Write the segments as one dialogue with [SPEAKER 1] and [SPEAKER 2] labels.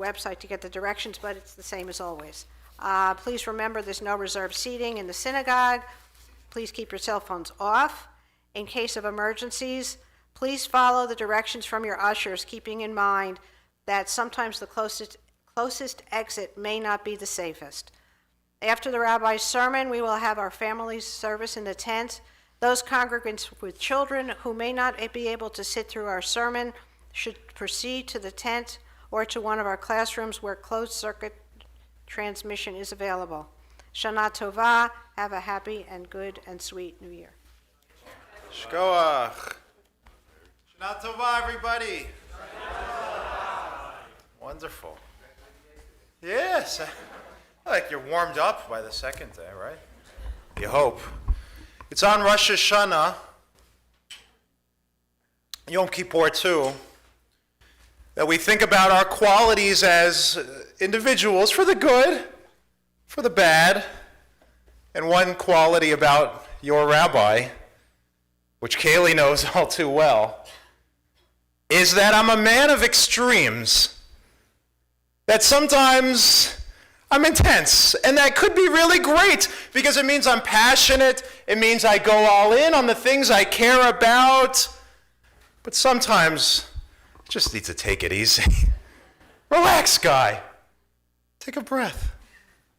[SPEAKER 1] website to get the directions, but it's the same as always. Please remember there's no reserved seating in the synagogue. Please keep your cell phones off. In case of emergencies, please follow the directions from your ushers, keeping in mind that sometimes the closest exit may not be the safest. After the rabbi's sermon, we will have our family service in the tent. Those congregants with children who may not be able to sit through our sermon should proceed to the tent or to one of our classrooms where closed circuit transmission is available. Shana Tova, have a happy and good and sweet New Year.
[SPEAKER 2] Shkoach. Shana Tova, everybody. Wonderful. Yes. Like you're warmed up by the second day, right? You hope. It's on Rosh Hashanah, Yom Kippur too, that we think about our qualities as individuals for the good, for the bad, and one quality about your rabbi, which Kaylee knows all too well, is that I'm a man of extremes. That sometimes I'm intense, and that could be really great because it means I'm passionate, it means I go all in on the things I care about, but sometimes I just need to take it easy. Relax, guy. Take a breath.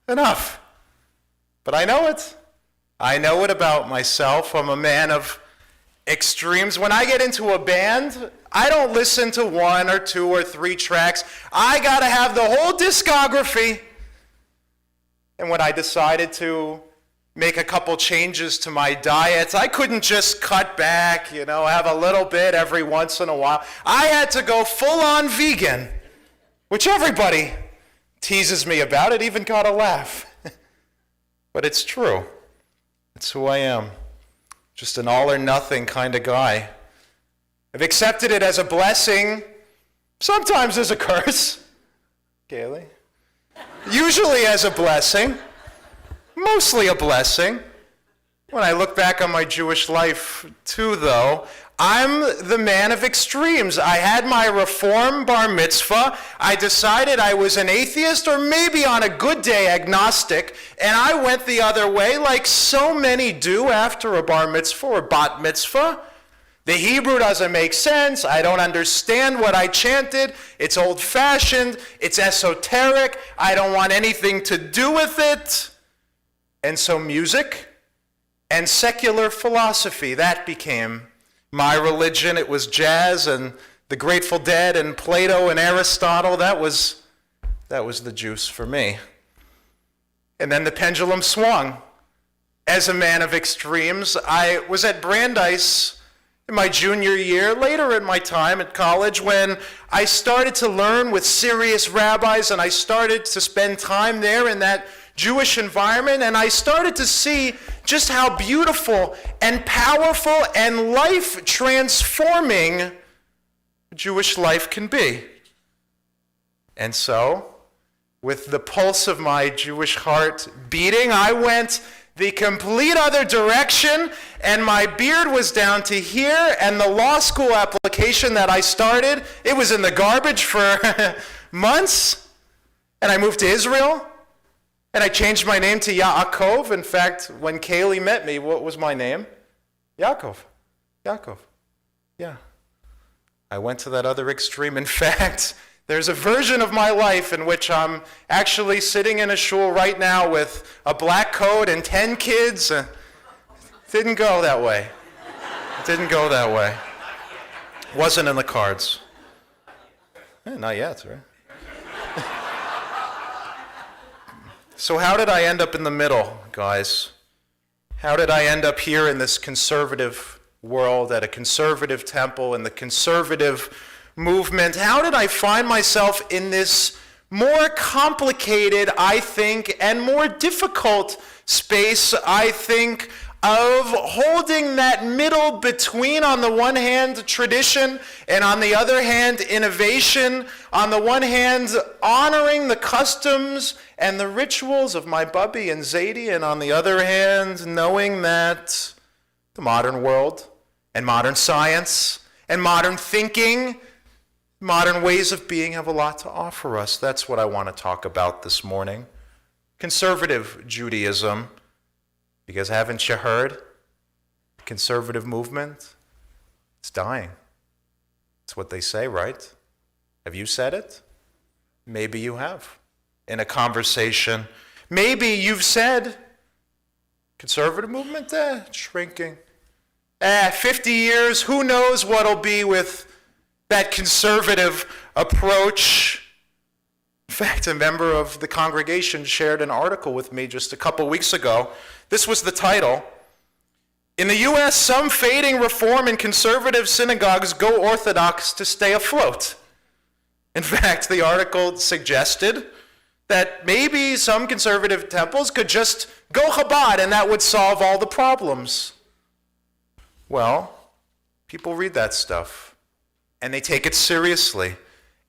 [SPEAKER 2] Enough. But I know it. I know it about myself. I'm a man of extremes. When I get into a band, I don't listen to 1 or 2 or 3 tracks. I gotta have the whole discography. And when I decided to make a couple changes to my diet, I couldn't just cut back, have a little bit every once in a while. I had to go full-on vegan, which everybody teases me about. It even got a laugh. But it's true. It's who I am. Just an all-or-nothing kind of guy. I've accepted it as a blessing, sometimes as a curse. Kaylee? Usually as a blessing. Mostly a blessing. When I look back on my Jewish life, too, though, I'm the man of extremes. I had my Reform bar mitzvah. I decided I was an atheist or maybe on a good day agnostic, and I went the other way like so many do after a bar mitzvah or bat mitzvah. The Hebrew doesn't make sense. I don't understand what I chanted. It's old-fashioned. It's esoteric. I don't want anything to do with it. And so music and secular philosophy, that became my religion. It was jazz and the Grateful Dead and Plato and Aristotle. That was the juice for me. And then the pendulum swung. As a man of extremes, I was at Brandeis in my junior year, later in my time at college, when I started to learn with serious rabbis and I started to spend time there in that Jewish environment, and I started to see just how beautiful and powerful and life-transforming Jewish life can be. And so, with the pulse of my Jewish heart beating, I went the complete other direction, and my beard was down to here, and the law school application that I started, it was in the garbage for months, and I moved to Israel. And I changed my name to Yaakov. In fact, when Kaylee met me, what was my name? Yaakov. Yaakov. Yeah. I went to that other extreme. In fact, there's a version of my life in which I'm actually sitting in a shul right now with a black coat and 10 kids. Didn't go that way. Didn't go that way. Wasn't in the cards. Not yet, right? So how did I end up in the middle, guys? How did I end up here in this conservative world, at a conservative temple, in the conservative movement? How did I find myself in this more complicated, I think, and more difficult space, I think, of holding that middle between, on the one hand, tradition, and on the other hand, innovation. On the one hand, honoring the customs and the rituals of my Bubby and Zadie, and on the other hand, knowing that the modern world and modern science and modern thinking, Modern ways of being have a lot to offer us. That's what I want to talk about this morning. Conservative Judaism, because haven't you heard? Conservative movement, it's dying. It's what they say, right? Have you said it? Maybe you have. In a conversation, maybe you've said, conservative movement, it's shrinking. 50 years, who knows what'll be with that conservative approach. In fact, a member of the congregation shared an article with me just a couple weeks ago. This was the title. In the U.S., some fading reform and conservative synagogues go Orthodox to stay afloat. In fact, the article suggested that maybe some conservative temples could just go Chabad and that would solve all the problems. Well, people read that stuff and they take it seriously.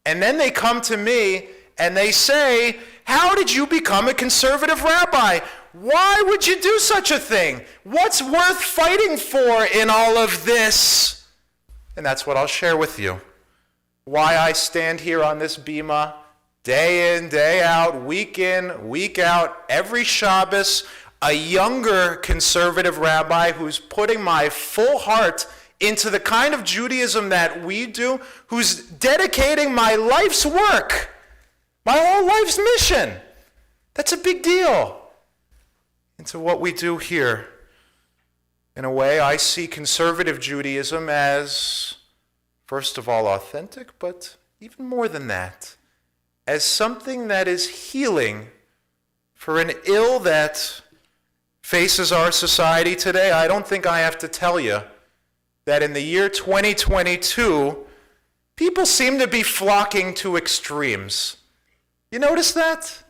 [SPEAKER 2] And then they come to me and they say, how did you become a conservative rabbi? Why would you do such a thing? What's worth fighting for in all of this? And that's what I'll share with you. Why I stand here on this bima day in, day out, week in, week out, every Shabbos, a younger conservative rabbi who's putting my full heart into the kind of Judaism that we do, who's dedicating my life's work, my whole life's mission. That's a big deal. Into what we do here. In a way, I see conservative Judaism as, first of all, authentic, but even more than that, as something that is healing for an ill that faces our society today. I don't think I have to tell you that in the year 2022, people seem to be flocking to extremes. You notice that?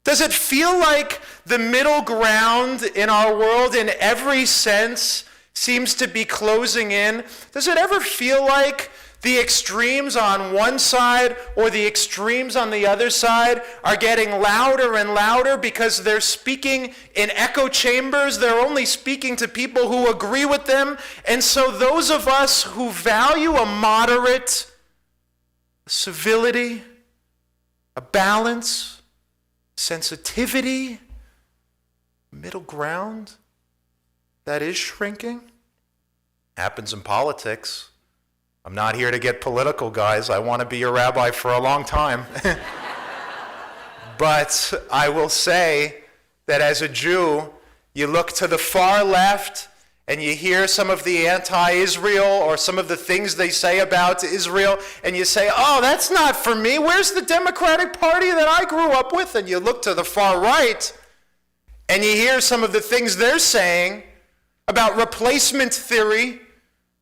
[SPEAKER 2] Does it feel like the middle ground in our world in every sense seems to be closing in? Does it ever feel like the extremes on one side or the extremes on the other side are getting louder and louder because they're speaking in echo chambers? They're only speaking to people who agree with them. And so those of us who value a moderate, civility, a balance, sensitivity, middle ground, that is shrinking. Happens in politics. I'm not here to get political, guys. I want to be a rabbi for a long time. But I will say that as a Jew, you look to the far left and you hear some of the anti-Israel or some of the things they say about Israel, and you say, oh, that's not for me. Where's the Democratic Party that I grew up with? And you look to the far right and you hear some of the things they're saying about replacement theory.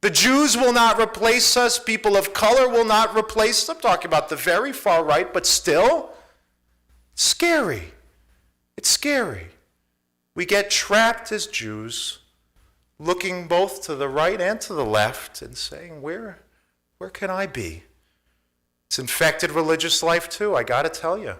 [SPEAKER 2] The Jews will not replace us. People of color will not replace us. I'm talking about the very far right, but still, scary. It's scary. We get trapped as Jews, looking both to the right and to the left and saying, where can I be? It's infected religious life too, I got to tell you.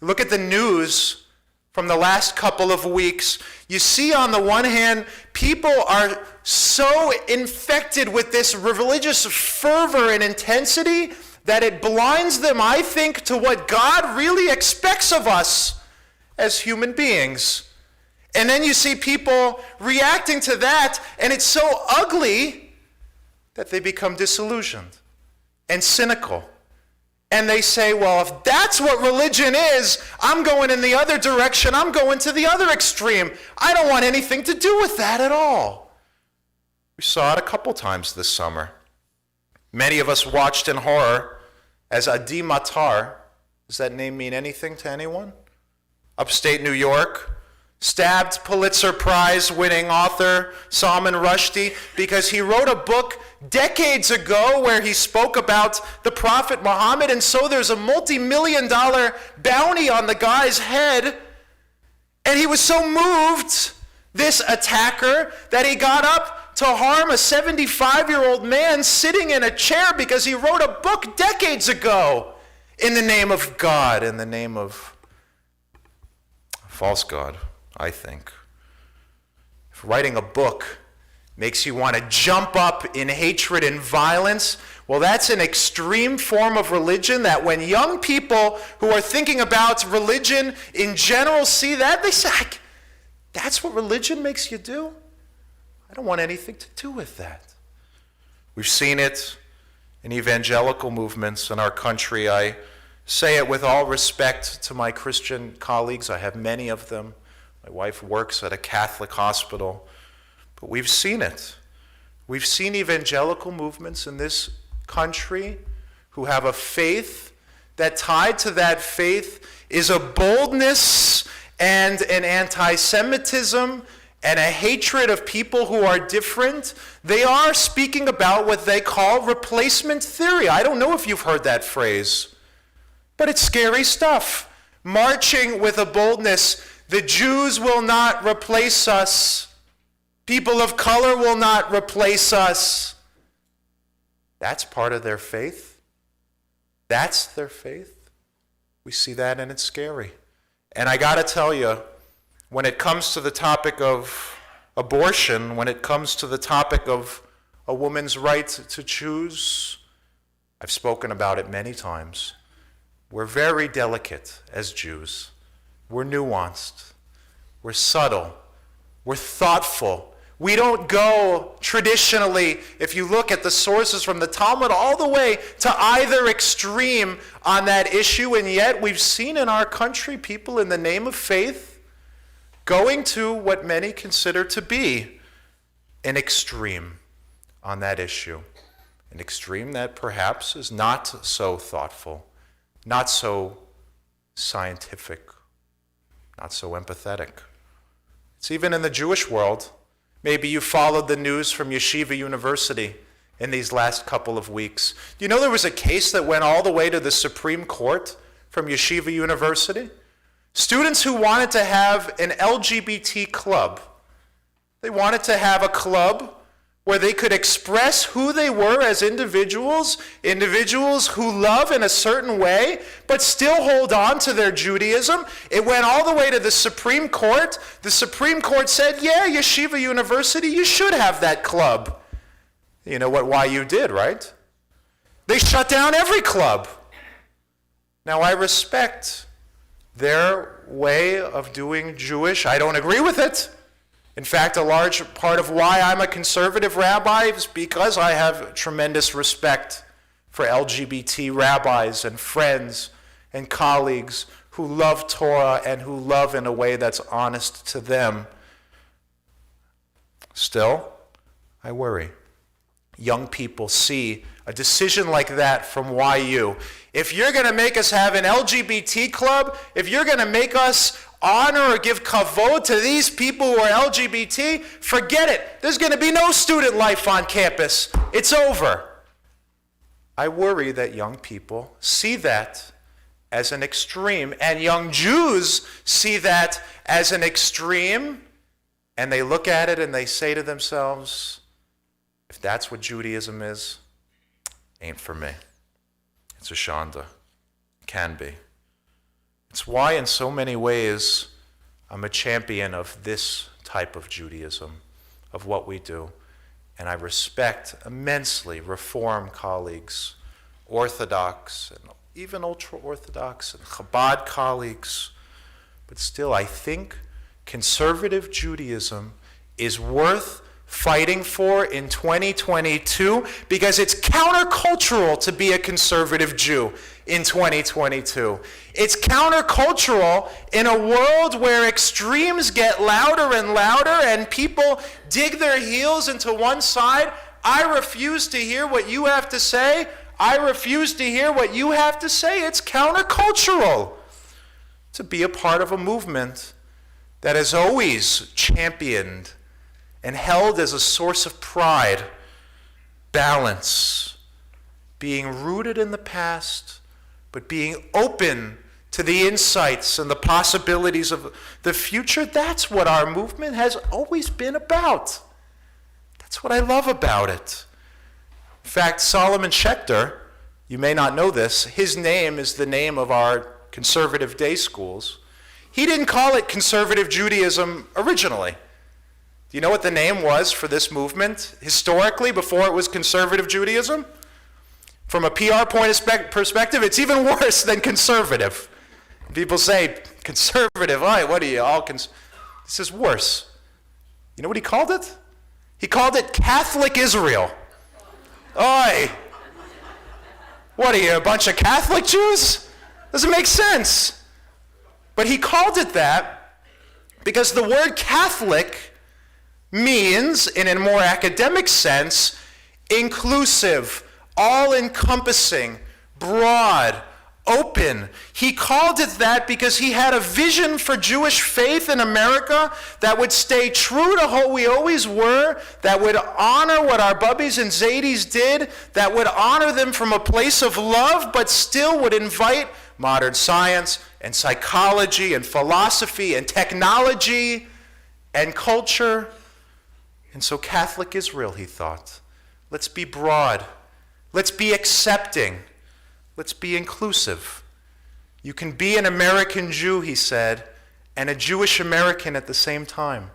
[SPEAKER 2] Look at the news from the last couple of weeks. You see, on the one hand, people are so infected with this religious fervor and intensity that it blinds them, I think, to what God really expects of us as human beings. And then you see people reacting to that, and it's so ugly that they become disillusioned and cynical. And they say, well, if that's what religion is, I'm going in the other direction. I'm going to the other extreme. I don't want anything to do with that at all. We saw it a couple times this summer. Many of us watched in horror as Adi Matar, does that name mean anything to anyone? Upstate New York, stabbed Pulitzer Prize-winning author Salman Rushdie because he wrote a book decades ago where he spoke about the Prophet Muhammad, and so there's a multi-million-dollar bounty on the guy's head, and he was so moved, this attacker, that he got up to harm a 75-year-old man sitting in a chair because he wrote a book decades ago in the name of God, in the name of a false God, I think. If writing a book makes you want to jump up in hatred and violence. Well, that's an extreme form of religion that when young people who are thinking about religion in general see that, they say, that's what religion makes you do? I don't want anything to do with that. We've seen it in evangelical movements in our country. I say it with all respect to my Christian colleagues. I have many of them. My wife works at a Catholic hospital. But we've seen it. We've seen evangelical movements in this country who have a faith that tied to that faith is a boldness and an anti-Semitism and a hatred of people who are different. They are speaking about what they call replacement theory. I don't know if you've heard that phrase, but it's scary stuff. Marching with a boldness, the Jews will not replace us. People of color will not replace us. That's part of their faith. That's their faith. We see that and it's scary. And I got to tell you, when it comes to the topic of abortion, when it comes to the topic of a woman's right to choose, I've spoken about it many times. We're very delicate as Jews. We're nuanced. We're subtle. We're thoughtful. We don't go traditionally, if you look at the sources from the Talmud, all the way to either extreme on that issue, and yet we've seen in our country people in the name of faith going to what many consider to be an extreme on that issue. An extreme that perhaps is not so thoughtful, not so scientific, not so empathetic. It's even in the Jewish world. Maybe you followed the news from Yeshiva University in these last couple of weeks. Do you know there was a case that went all the way to the Supreme Court from Yeshiva University? Students who wanted to have an LGBT club. They wanted to have a club where they could express who they were as individuals, individuals who love in a certain way, but still hold on to their Judaism. It went all the way to the Supreme Court. The Supreme Court said, yeah, Yeshiva University, you should have that club. You know what YU did, right? They shut down every club. Now, I respect their way of doing Jewish. I don't agree with it. In fact, a large part of why I'm a conservative rabbi is because I have tremendous respect for LGBT rabbis and friends and colleagues who love Torah and who love in a way that's honest to them. Still, I worry. Young people see a decision like that from YU. If you're going to make us have an LGBT club, if you're going to make us honor or give kavod to these people who are LGBT, forget it. There's going to be no student life on campus. It's over. I worry that young people see that as an extreme, and young Jews see that as an extreme, and they look at it and they say to themselves, if that's what Judaism is, ain't for me. It's a shanda. Can be. It's why in so many ways I'm a champion of this type of Judaism, of what we do. And I respect immensely Reform colleagues, Orthodox, and even ultra-Orthodox, and Chabad colleagues. But still, I think conservative Judaism is worth fighting for in 2022 because it's countercultural to be a conservative Jew in 2022. It's countercultural in a world where extremes get louder and louder and people dig their heels into one side. I refuse to hear what you have to say. I refuse to hear what you have to say. It's countercultural to be a part of a movement that has always championed and held as a source of pride, balance, being rooted in the past, but being open to the insights and the possibilities of the future. That's what our movement has always been about. That's what I love about it. In fact, Solomon Schechter, you may not know this, his name is the name of our conservative day schools. He didn't call it conservative Judaism originally. Do you know what the name was for this movement historically before it was conservative Judaism? From a PR perspective, it's even worse than conservative. People say, conservative, what are you all This is worse. You know what he called it? He called it Catholic Israel. Oi! What are you, a bunch of Catholic Jews? Doesn't make sense. But he called it that because the word Catholic means, in a more academic sense, inclusive, all-encompassing, broad, open. He called it that because he had a vision for Jewish faith in America that would stay true to who we always were, that would honor what our Bubbies and Zadies did, that would honor them from a place of love, but still would invite modern science and psychology and philosophy and technology and culture. And so Catholic Israel, he thought, let's be broad, let's be accepting, let's be inclusive. You can be an American Jew, he said, and a Jewish American at the same time.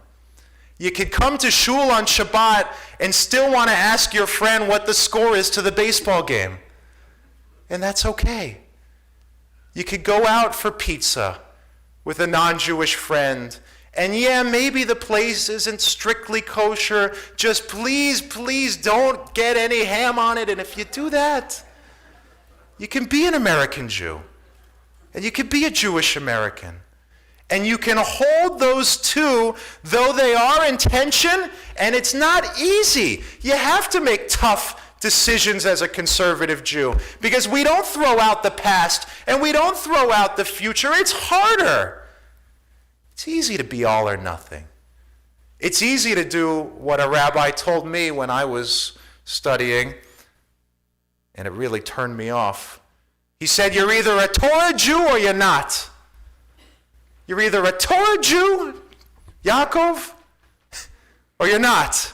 [SPEAKER 2] You could come to shul on Shabbat and still want to ask your friend what the score is to the baseball game. And that's okay. You could go out for pizza with a non-Jewish friend, and yeah, maybe the place isn't strictly kosher. Just please don't get any ham on it. And if you do that, you can be an American Jew, and you can be a Jewish American. And you can hold those two, though they are in tension, and it's not easy. You have to make tough decisions as a conservative Jew, because we don't throw out the past, and we don't throw out the future. It's harder. It's easy to be all or nothing. It's easy to do what a rabbi told me when I was studying, and it really turned me off. He said, you're either a Torah Jew or you're not. You're either a Torah Jew, Yaakov, or you're not.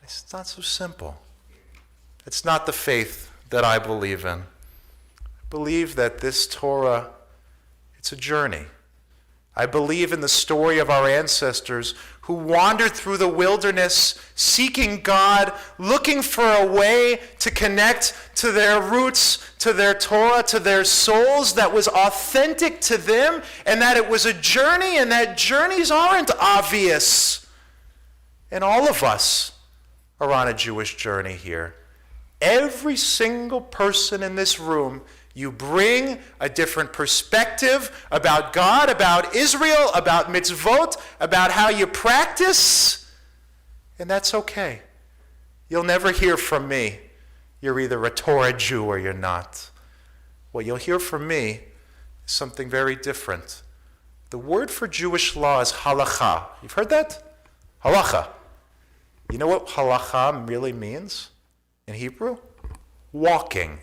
[SPEAKER 2] It's not so simple. It's not the faith that I believe in. I believe that this Torah, it's a journey. I believe in the story of our ancestors who wandered through the wilderness, seeking God, looking for a way to connect to their roots, to their Torah, to their souls that was authentic to them, and that it was a journey, and that journeys aren't obvious. And all of us are on a Jewish journey here. Every single person in this room, you bring a different perspective about God, about Israel, about mitzvot, about how you practice, and that's okay. You'll never hear from me, you're either a Torah Jew or you're not. What you'll hear from me is something very different. The word for Jewish law is halakha. You've heard that? Halacha. You know what halakha really means in Hebrew? Walking.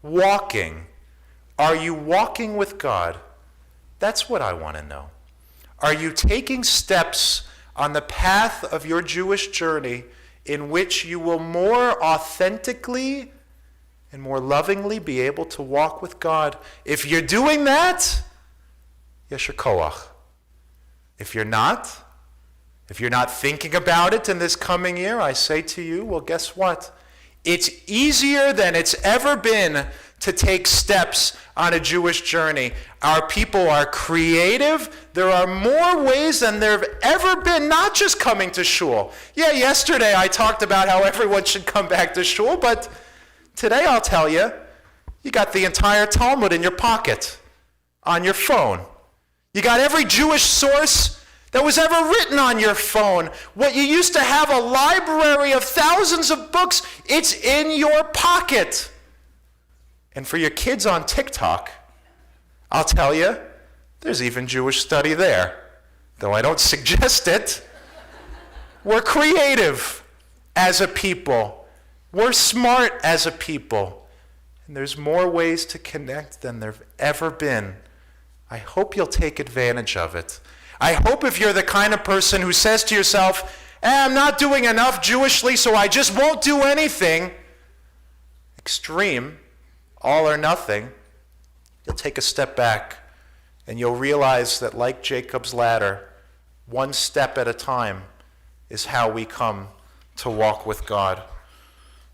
[SPEAKER 2] Walking. Are you walking with God? That's what I want to know. Are you taking steps on the path of your Jewish journey in which you will more authentically and more lovingly be able to walk with God? If you're doing that, yesher koach. If you're not thinking about it in this coming year, I say to you, well, guess what? It's easier than it's ever been to take steps on a Jewish journey. Our people are creative. There are more ways than there have ever been, not just coming to shul. Yeah, yesterday I talked about how everyone should come back to shul, but today I'll tell you, you got the entire Talmud in your pocket, on your phone. You got every Jewish source that was ever written on your phone. What you used to have a library of thousands of books, it's in your pocket. And for your kids on TikTok, I'll tell you, there's even Jewish study there. Though I don't suggest it. We're creative as a people. We're smart as a people. And there's more ways to connect than there've ever been. I hope you'll take advantage of it. I hope if you're the kind of person who says to yourself, I'm not doing enough Jewishly, so I just won't do anything. Extreme, all or nothing. You'll take a step back and you'll realize that like Jacob's ladder, one step at a time, is how we come to walk with God.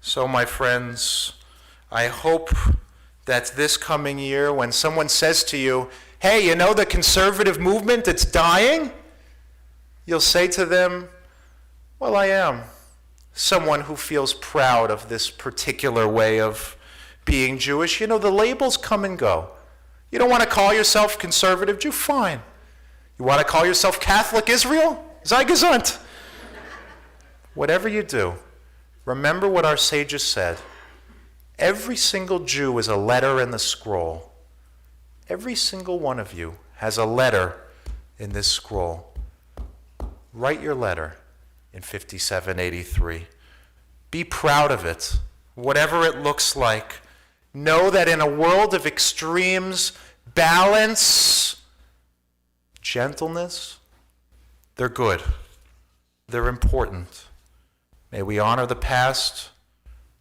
[SPEAKER 2] So, my friends, I hope that this coming year, when someone says to you, hey, you know the conservative movement, it's dying, you'll say to them, well, I am someone who feels proud of this particular way of being Jewish. You know, the labels come and go. You don't want to call yourself conservative Jew? Fine. You want to call yourself Catholic Israel? Sei gesund. Whatever you do, remember what our sages said. Every single Jew is a letter in the scroll. Every single one of you has a letter in this scroll. Write your letter in 5783. Be proud of it, whatever it looks like. Know that in a world of extremes, balance, gentleness, they're good. They're important. May we honor the past.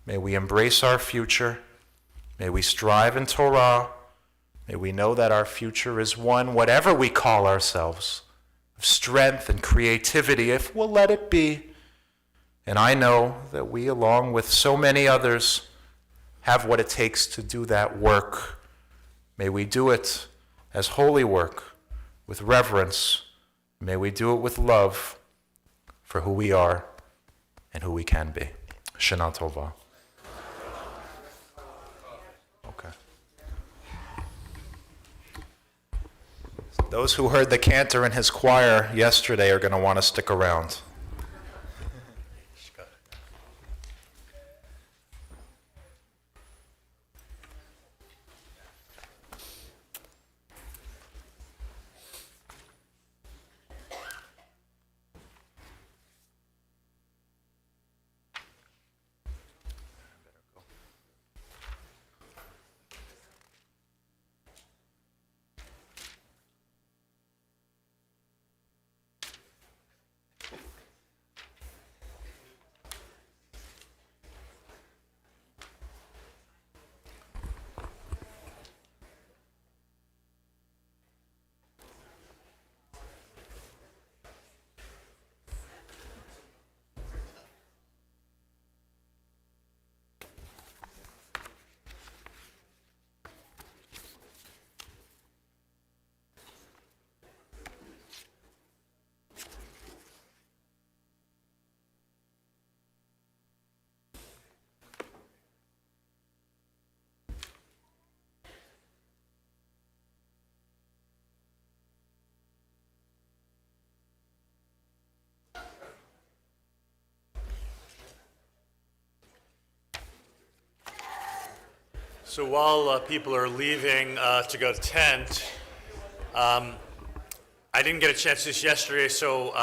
[SPEAKER 2] May we embrace our future. May we strive in Torah. May we know that our future is one, whatever we call ourselves, of strength and creativity, if we'll let it be. And I know that we, along with so many others, have what it takes to do that work. May we do it as holy work, with reverence. May we do it with love for who we are and who we can be. Shana Tova. Okay. Those who heard the cantor and his choir yesterday are going to want to stick around.
[SPEAKER 3] So while people are leaving to go to tent, I didn't get a chance to this yesterday, so